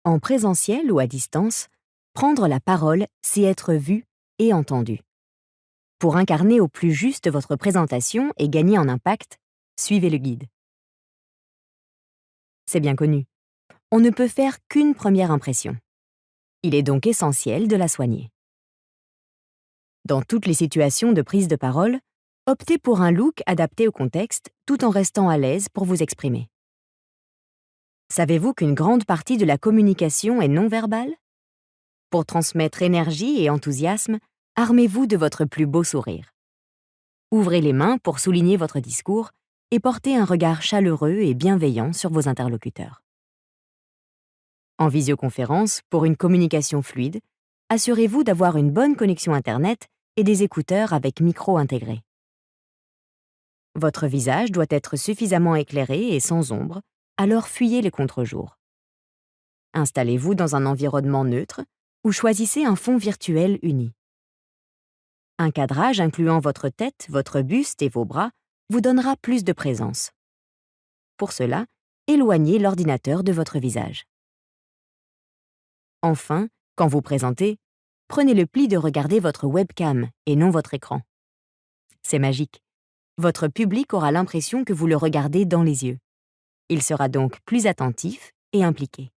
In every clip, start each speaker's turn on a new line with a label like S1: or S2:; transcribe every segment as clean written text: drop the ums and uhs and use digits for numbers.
S1: En présentiel ou à distance, prendre la parole, c'est être vu et entendu. Pour incarner au plus juste votre présentation et gagner en impact, suivez le guide. C'est bien connu. On ne peut faire qu'une première impression. Il est donc essentiel de la soigner. Dans toutes les situations de prise de parole, optez pour un look adapté au contexte tout en restant à l'aise pour vous exprimer. Savez-vous qu'une grande partie de la communication est non verbale? Pour transmettre énergie et enthousiasme, armez-vous de votre plus beau sourire. Ouvrez les mains pour souligner votre discours et portez un regard chaleureux et bienveillant sur vos interlocuteurs. En visioconférence, pour une communication fluide, assurez-vous d'avoir une bonne connexion Internet et des écouteurs avec micro intégré. Votre visage doit être suffisamment éclairé et sans ombre, alors fuyez les contre-jours. Installez-vous dans un environnement neutre ou choisissez un fond virtuel uni. Un cadrage incluant votre tête, votre buste et vos bras vous donnera plus de présence. Pour cela, éloignez l'ordinateur de votre visage. Enfin, quand vous présentez, prenez le pli de regarder votre webcam et non votre écran. C'est magique. Votre public aura l'impression que vous le regardez dans les yeux. Il sera donc plus attentif et impliqué.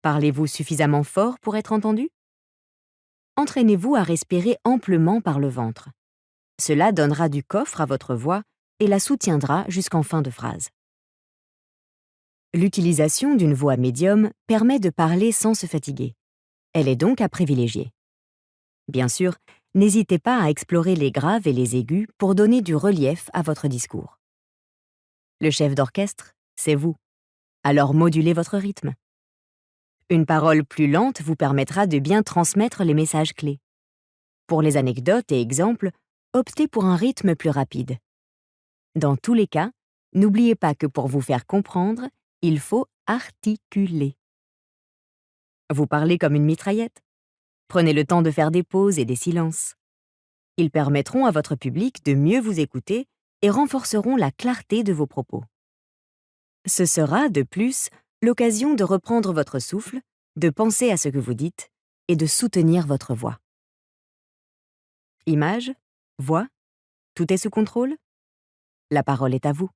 S1: Parlez-vous suffisamment fort pour être entendu? Entraînez-vous à respirer amplement par le ventre. Cela donnera du coffre à votre voix et la soutiendra jusqu'en fin de phrase. L'utilisation d'une voix médium permet de parler sans se fatiguer. Elle est donc à privilégier. Bien sûr, n'hésitez pas à explorer les graves et les aigus pour donner du relief à votre discours. Le chef d'orchestre, c'est vous. Alors modulez votre rythme. Une parole plus lente vous permettra de bien transmettre les messages clés. Pour les anecdotes et exemples, optez pour un rythme plus rapide. Dans tous les cas, n'oubliez pas que pour vous faire comprendre, il faut articuler. Vous parlez comme une mitraillette. Prenez le temps de faire des pauses et des silences. Ils permettront à votre public de mieux vous écouter et renforceront la clarté de vos propos. Ce sera, de plus, l'occasion de reprendre votre souffle, de penser à ce que vous dites et de soutenir votre voix. Image, voix, tout est sous contrôle? La parole est à vous.